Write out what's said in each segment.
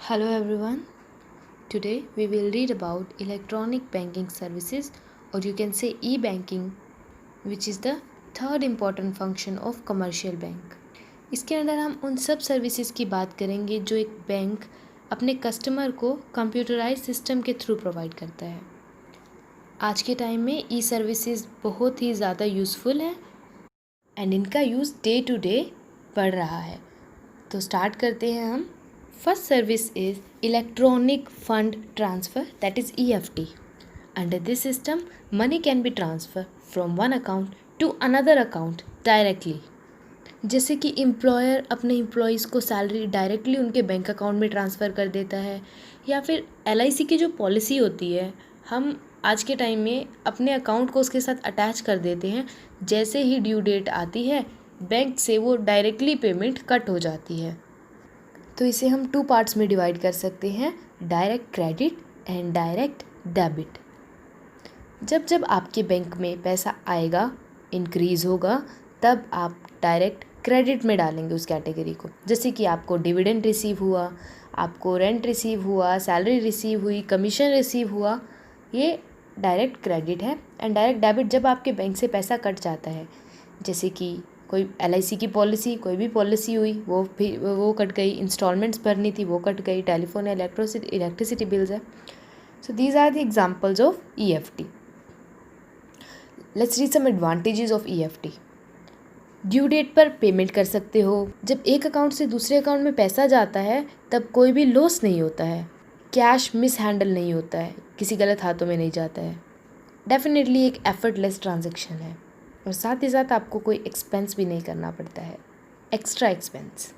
Hello everyone. Today we will read about electronic banking services, or you can say e-banking, which is the third important function of commercial bank. इसके अंदर हम उन सब services की बात करेंगे जो एक बैंक अपने कस्टमर को कंप्यूटराइज सिस्टम के थ्रू प्रोवाइड करता है। आज के टाइम में ई सर्विसेज बहुत ही ज़्यादा यूज़फुल है एंड इनका यूज़ डे टू डे बढ़ रहा है। तो स्टार्ट करते हैं हम। First service is electronic fund transfer, that is EFT. Under this system, money can be transferred from one account to another account directly. जैसे कि एम्प्लॉयर अपने एम्प्लॉयज़ को सैलरी डायरेक्टली उनके बैंक अकाउंट में ट्रांसफ़र कर देता है, या फिर LIC की जो पॉलिसी होती है हम आज के टाइम में अपने अकाउंट को उसके साथ अटैच कर देते हैं। जैसे ही ड्यू डेट आती है बैंक से वो डायरेक्टली पेमेंट कट हो जाती है। तो इसे हम 2 पार्ट्स में डिवाइड कर सकते हैं, direct credit and direct debit. जब जब आपके बैंक में पैसा आएगा, इंक्रीज़ होगा, तब आप डायरेक्ट क्रेडिट में डालेंगे उस कैटेगरी को। जैसे कि आपको डिविडेंड रिसीव हुआ, आपको रेंट रिसीव हुआ, सैलरी रिसीव हुई, कमीशन रिसीव हुआ, ये डायरेक्ट क्रेडिट है। एंड डायरेक्ट डेबिट जब आपके बैंक से पैसा कट जाता है, जैसे कि कोई LIC की पॉलिसी, कोई भी पॉलिसी हुई वो कट गई, इंस्टॉलमेंट्स भरनी थी वो कट गई, टेलीफोन इलेक्ट्रिसिटी बिल्स है। So these are the examples of EFT। Let's read some advantages of EFT। Due date पर पेमेंट कर सकते हो। जब एक अकाउंट से दूसरे अकाउंट में पैसा जाता है तब कोई भी लॉस नहीं होता है, कैश मिस हैंडल नहीं होता है, किसी गलत हाथों में नहीं जाता है। डेफिनेटली एक एफर्टलेस ट्रांजेक्शन है और साथ ही साथ आपको कोई एक्सपेंस भी नहीं करना पड़ता है, extra expense.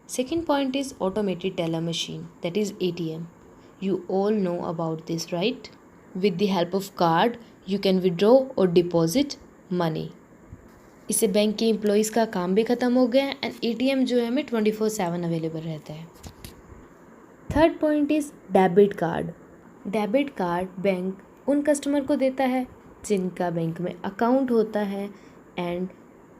Second point is automated teller machine, that is ATM। You all know about this, right? With the help of card you can withdraw और डिपॉजिट मनी। इससे बैंक के एम्प्लॉयज़ का काम भी ख़त्म हो गया एंड ATM जो है हमें 24/7 अवेलेबल रहता है। Third point is debit card. Debit card bank उन कस्टमर को देता है जिनका बैंक में अकाउंट होता है, and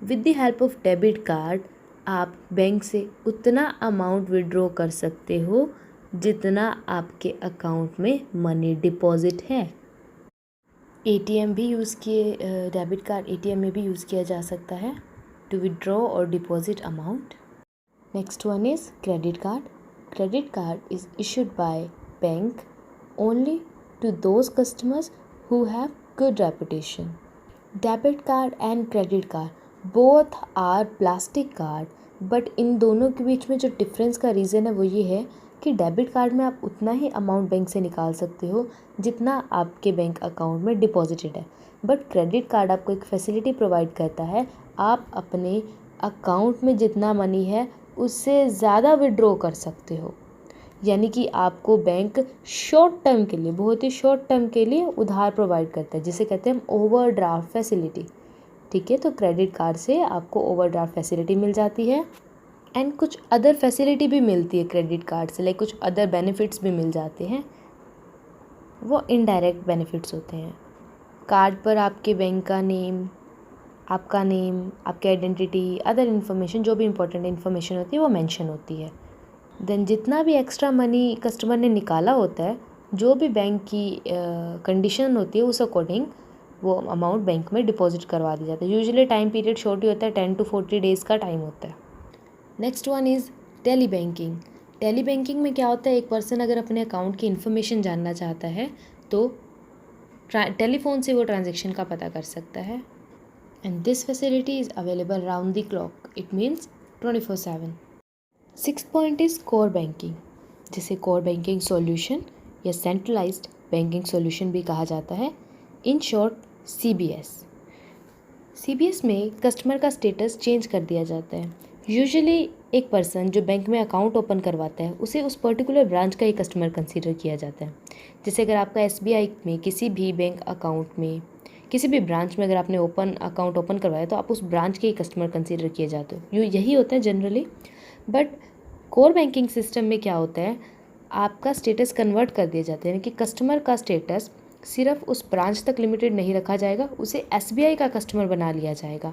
with the help of debit card आप बैंक से उतना अमाउंट विड्रॉ कर सकते हो जितना आपके अकाउंट में मनी डिपॉजिट है। ATM भी यूज़ किए, डेबिट कार्ड ATM में भी यूज़ किया जा सकता है टू विड्रॉ और deposit amount. Next one is credit card. Credit card is issued by bank only to those customers who have good reputation. Debit card and credit card both are plastic card, but इन दोनों के बीच में जो difference का reason है वो ये है कि डेबिट कार्ड में आप उतना ही अमाउंट बैंक से निकाल सकते हो जितना आपके बैंक अकाउंट में डिपॉजिटेड है, बट क्रेडिट कार्ड आपको एक फैसिलिटी प्रोवाइड करता है, आप अपने अकाउंट में जितना मनी है उससे ज़्यादा विड्रॉ कर सकते हो। यानी कि आपको बैंक शॉर्ट टर्म के लिए, बहुत ही शॉर्ट टर्म के लिए उधार प्रोवाइड करता है, जिसे कहते हैं हम ओवरड्राफ्ट फैसिलिटी। ठीक है, तो क्रेडिट कार्ड से आपको ओवरड्राफ्ट फैसिलिटी मिल जाती है एंड कुछ अदर फैसिलिटी भी मिलती है क्रेडिट कार्ड से, लाइक कुछ अदर बेनिफिट्स भी मिल जाते हैं, वो इनडायरेक्ट बेनिफिट्स होते हैं। कार्ड पर आपके बैंक का नेम, आपका नेम, आपकी आइडेंटिटी, अदर इन्फॉर्मेशन, जो भी इंपॉर्टेंट इन्फॉर्मेशन होती है वो मेंशन होती है। देन जितना भी एक्स्ट्रा मनी कस्टमर ने निकाला होता है, जो भी बैंक की कंडीशन होती है उस अकॉर्डिंग वो अमाउंट बैंक में डिपॉजिट करवा दिया जाता है। यूजुअली टाइम पीरियड शॉर्ट ही होता है, 10 to 40 डेज़ का टाइम होता है। Next one is tele banking. Tele banking में क्या होता है, एक पर्सन अगर अपने अकाउंट की इन्फॉर्मेशन जानना चाहता है तो टेलीफोन से वो ट्रांजेक्शन का पता कर सकता है, and this facility is available round the clock, it means 24/7। Sixth point is core banking, जिसे कोर बैंकिंग सॉल्यूशन या सेंट्रलाइज्ड बैंकिंग सॉल्यूशन भी कहा जाता है, इन शॉर्ट CBS में कस्टमर का स्टेटस चेंज कर दिया जाता है। यूजुअली एक पर्सन जो बैंक में अकाउंट ओपन करवाता है उसे उस पर्टिकुलर ब्रांच का ही कस्टमर कंसीडर किया जाता है। जैसे अगर आपका SBI में किसी भी बैंक अकाउंट में किसी भी ब्रांच में अगर आपने अकाउंट ओपन करवाया तो आप उस ब्रांच के ही कस्टमर कंसीडर किए जाते हो, यही होता है generally. But core banking system में क्या होता है, आपका स्टेटस कन्वर्ट कर दिया जाता है, यानी कि कस्टमर का स्टेटस सिर्फ उस ब्रांच तक लिमिटेड नहीं रखा जाएगा, उसे SBI का कस्टमर बना लिया जाएगा।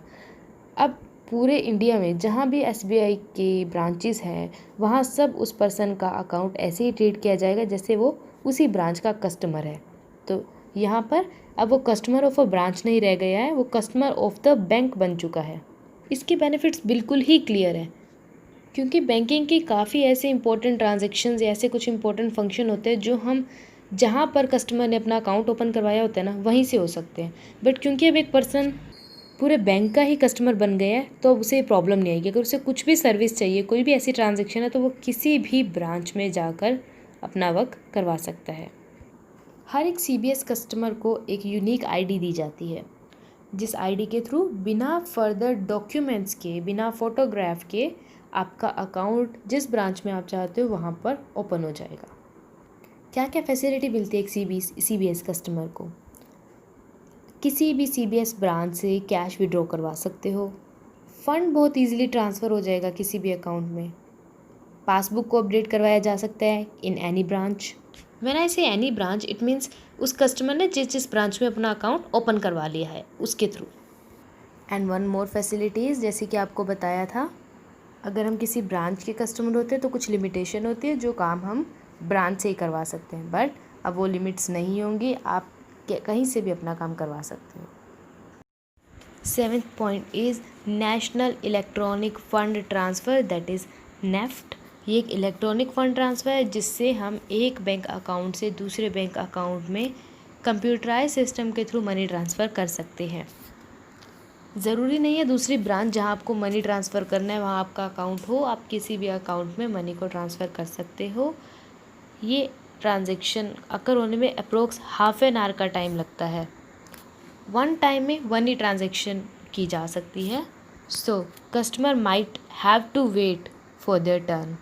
अब पूरे इंडिया में जहाँ भी एसबीआई के ब्रांचेस हैं वहाँ सब उस पर्सन का अकाउंट ऐसे ही ट्रीट किया जाएगा जैसे वो उसी ब्रांच का कस्टमर है। तो यहाँ पर अब वो कस्टमर ऑफ अ ब्रांच नहीं रह गया है, वो कस्टमर ऑफ द बैंक बन चुका है। इसके बेनिफिट्स बिल्कुल ही क्लियर हैं, क्योंकि बैंकिंग की काफ़ी ऐसे इंपॉर्टेंट ट्रांजेक्शन्स या ऐसे कुछ इंपॉर्टेंट फंक्शन होते हैं जो हम जहाँ पर कस्टमर ने अपना अकाउंट ओपन करवाया होता है ना वहीं से हो सकते हैं। बट क्योंकि अब एक पर्सन पूरे बैंक का ही कस्टमर बन गया है तो अब उसे प्रॉब्लम नहीं आएगी। अगर उसे कुछ भी सर्विस चाहिए, कोई भी ऐसी ट्रांजेक्शन है, तो वो किसी भी ब्रांच में जाकर अपना वर्क करवा सकता है। हर एक सीबीएस कस्टमर को एक यूनिक आईडी दी जाती है, जिस आईडी के थ्रू बिना फर्दर डॉक्यूमेंट्स के, बिना फोटोग्राफ के आपका अकाउंट जिस ब्रांच में आप चाहते हो वहाँ पर ओपन हो जाएगा। क्या क्या फैसिलिटी मिलती है एक सीबीएस कस्टमर को? किसी भी सीबीएस ब्रांच से कैश विड्रॉ करवा सकते हो, फ़ंड बहुत इजीली ट्रांसफ़र हो जाएगा किसी भी अकाउंट में, पासबुक को अपडेट करवाया जा सकता है in any branch. When I से एनी ब्रांच इट मीन्स उस कस्टमर ने जिस जिस ब्रांच में अपना अकाउंट ओपन करवा लिया है उसके through. And one more facilities, जैसे कि आपको बताया था, अगर हम किसी ब्रांच के कस्टमर होते हैं तो कुछ लिमिटेशन होती है जो काम हम ब्रांच से ही करवा सकते हैं, बट अब वो लिमिट्स नहीं होंगी, आप कहीं से भी अपना काम करवा सकते हो। 7th point is national electronic fund transfer, that is NEFT. ये एक इलेक्ट्रॉनिक फ़ंड ट्रांसफ़र है जिससे हम एक बैंक अकाउंट से दूसरे बैंक अकाउंट में कंप्यूटराइज सिस्टम के थ्रू मनी ट्रांसफ़र कर सकते हैं। ज़रूरी नहीं है दूसरी ब्रांच जहां आपको मनी ट्रांसफ़र करना है वहां आपका अकाउंट हो, आप किसी भी अकाउंट में मनी को ट्रांसफ़र कर सकते हो। ये ट्रांजेक्शन अकर होने में अप्रोक्स हाफ एन आवर का टाइम लगता है। वन टाइम में वन ही ट्रांजेक्शन की जा सकती है, so customer might have to wait for their turn.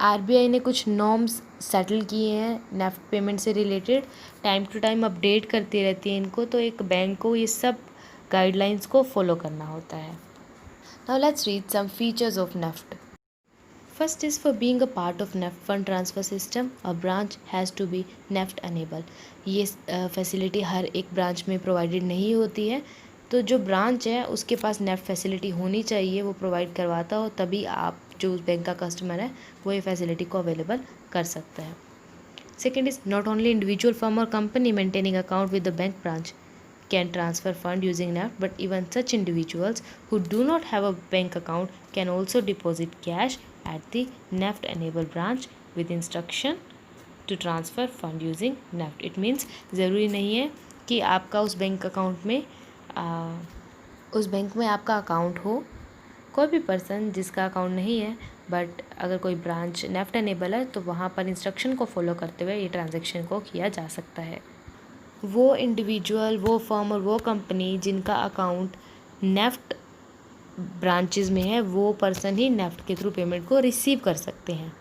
RBI ने कुछ नॉर्म्स सेटल किए हैं नेफ्ट पेमेंट से related, time to time update करती रहती है इनको, तो एक बैंक को ये सब गाइडलाइंस को फॉलो करना होता है। Now let's read some features of NEFT. First is for being a part of NEFT fund transfer system a branch has to be NEFT enable. ये फैसिलिटी हर एक ब्रांच में प्रोवाइडेड नहीं होती है, तो जो ब्रांच है उसके पास नेफ्ट फैसिलिटी होनी चाहिए, वो प्रोवाइड करवाता हो, तभी आप जो उस बैंक का कस्टमर है वो ये फैसिलिटी को अवेलेबल कर सकता है। Second is not only individual firm और company maintaining account with the bank branch can transfer fund using NEFT, but even such individuals who do not have a bank account can also deposit cash at the NEFT enabled branch with instruction to transfer fund using NEFT. It means ज़रूरी नहीं है कि आपका उस bank account में उस bank में आपका अकाउंट हो। कोई भी पर्सन जिसका अकाउंट नहीं है बट अगर कोई ब्रांच नेफ्ट एनेबल है तो वहाँ पर इंस्ट्रक्शन को फॉलो करते हुए ये ट्रांजेक्शन को किया जा सकता है। वो इंडिविजुअल, वो फर्म और वो कंपनी जिनका अकाउंट नेफ्ट ब्रांचेस में है वो पर्सन ही नेफ्ट के थ्रू पेमेंट को रिसीव कर सकते हैं।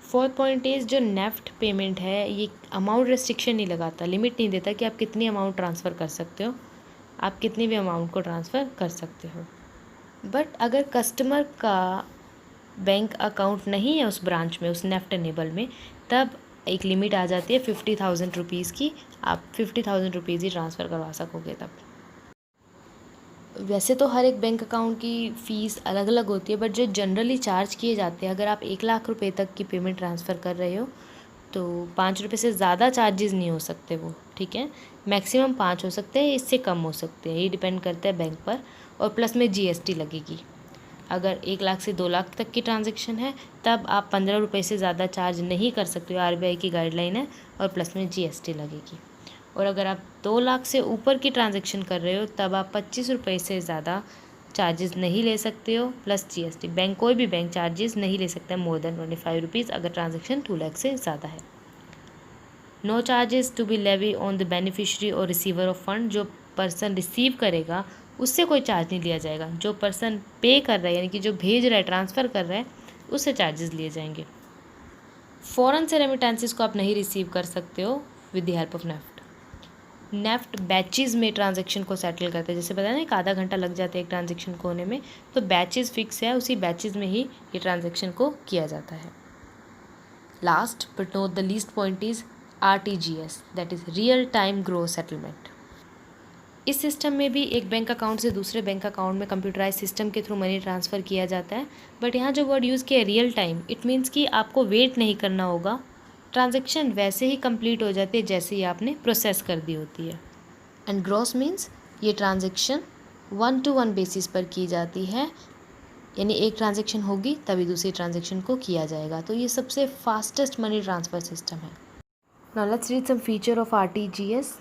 फोर्थ पॉइंट इज़ जो नेफ्ट पेमेंट है ये अमाउंट रेस्ट्रिक्शन नहीं लगाता, लिमिट नहीं देता कि आप कितनी अमाउंट ट्रांसफ़र कर सकते हो, आप कितनी भी अमाउंट को ट्रांसफ़र कर सकते हो। बट अगर कस्टमर का बैंक अकाउंट नहीं है उस ब्रांच में, उस नेफ्ट एनेबल में, तब एक लिमिट आ जाती है 50,000 रुपीज़ की, आप 50,000 रुपीज़ ही ट्रांसफ़र करवा सकोगे तब। वैसे तो हर एक बैंक अकाउंट की फ़ीस अलग अलग होती है, बट जो जनरली चार्ज किए जाते हैं, अगर आप 1,00,000 रुपये तक की पेमेंट ट्रांसफ़र कर रहे हो तो 5 रुपये से ज़्यादा चार्जेस नहीं हो सकते वो, ठीक है। मैक्सिमम 5 हो सकते हैं, इससे कम हो सकते हैं, ये डिपेंड करता है बैंक पर, और प्लस में जीएसटी लगेगी। अगर 1,00,000 से 2,00,000 तक की ट्रांजैक्शन है तब आप 15 रुपये से ज़्यादा चार्ज नहीं कर सकते हो, आरबीआई की गाइडलाइन है, और प्लस में जीएसटी लगेगी। और अगर आप 2,00,000 से ऊपर की ट्रांजैक्शन कर रहे हो तब आप 25 रुपये से ज़्यादा चार्जेस नहीं ले सकते हो, प्लस जीएसटी। बैंक कोई भी बैंक चार्जेस नहीं ले सकता मोर देन 25 रुपीज़ अगर ट्रांजैक्शन 2,00,000 से ज़्यादा है। No charges to be levy on the beneficiary और रिसीवर ऑफ फंड। जो पर्सन रिसीव करेगा उससे कोई चार्ज नहीं लिया जाएगा, जो पर्सन पे कर रहा है यानी कि जो भेज रहा है, ट्रांसफ़र कर रहा है, उससे चार्जेस लिए जाएंगे। फ़ौरन से रेमिटेंसेस को आप नहीं रिसीव कर सकते हो with the help of NEFT. NEFT batches में ट्रांजैक्शन को सेटल करते हैं, जैसे बताया ना, एक आधा घंटा लग जाता है एक ट्रांजैक्शन को होने में, तो बैचेज़ फिक्स है, उसी बैचेज़ में ही ये ट्रांजैक्शन को किया जाता है। Last but not the least point is RTGS, that is real time gross settlement. इस सिस्टम में भी एक बैंक अकाउंट से दूसरे बैंक अकाउंट में कंप्यूटराइज सिस्टम के थ्रू मनी ट्रांसफ़र किया जाता है। बट यहाँ जो वर्ड यूज़ किया रियल टाइम, इट मीन्स कि आपको वेट नहीं करना होगा, ट्रांजेक्शन वैसे ही कंप्लीट हो जाती है जैसे ही आपने प्रोसेस कर दी होती है। एंड ग्रॉस मीन्स ये ट्रांजेक्शन 1-to-1 बेसिस पर की जाती है, यानी एक ट्रांजेक्शन होगी तभी दूसरी ट्रांजेक्शन को किया जाएगा। तो ये सबसे फास्टेस्ट मनी ट्रांसफ़र सिस्टम है। Now let's read some feature of RTGS।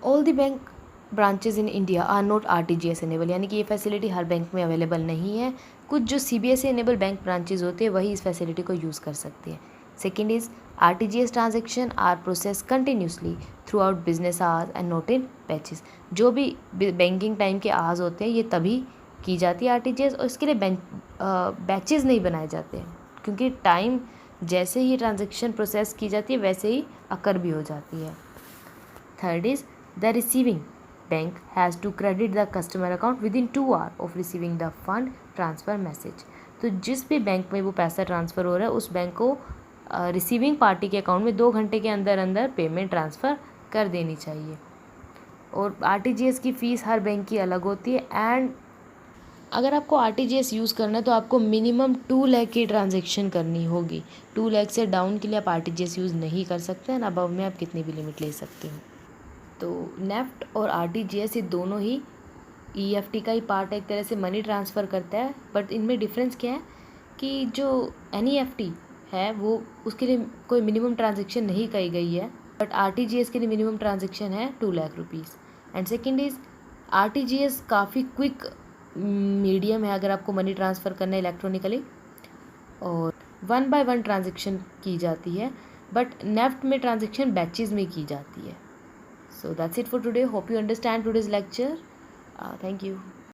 All the bank branches in India are not RTGS enable, यानी कि ये फैसिलिटी हर बैंक में अवेलेबल नहीं है। कुछ जो CBSE एनेबल बैंक ब्रांचेज होते हैं वही इस फैसिलिटी को यूज़ कर सकते हैं। Second is RTGS transaction are process continuously throughout business hours and not in batches. जो भी बैंकिंग टाइम के आवर्स होते हैं ये तभी की जाती है RTGS, और इसके लिए बैचेज़ नहीं बनाए जाते हैं, क्योंकि टाइम जैसे ही ट्रांजेक्शन प्रोसेस की जाती है वैसे ही अकर भी हो जाती है। Third is the receiving bank has to credit the customer account within 2 hours of receiving the fund transfer message. तो जिस भी बैंक में वो पैसा ट्रांसफ़र हो रहा है उस बैंक को रिसीविंग पार्टी के अकाउंट में 2 घंटे के अंदर अंदर पेमेंट ट्रांसफ़र कर देनी चाहिए। और RTGS की फ़ीस हर बैंक की अलग होती है। एंड अगर आपको RTGS यूज़ करना है तो आपको मिनिमम 2 लाख की ट्रांजेक्शन करनी होगी। 2 लाख से डाउन के लिए आप RTGS यूज़ नहीं कर सकते हैं, अबव में आप कितनी भी लिमिट ले सकते हो। तो नेफ्ट और RTGS ये दोनों ही EFT का ही पार्ट है, एक तरह से मनी ट्रांसफ़र करता है। बट इनमें डिफरेंस क्या है कि जो NEFT है वो उसके लिए कोई मिनिमम ट्रांजेक्शन नहीं कही गई है, बट RTGS के लिए मिनिमम ट्रांजेक्शन है 2 lakh rupees. And second is RTGS काफ़ी क्विक मीडियम है अगर आपको मनी ट्रांसफ़र करना है इलेक्ट्रॉनिकली, और 1 by 1 ट्रांजेक्शन की जाती है। बट नेफ्ट में ट्रांजेक्शन बैचेज़ में की जाती है। So that's it for today. Hope you understand today's lecture. Thank you.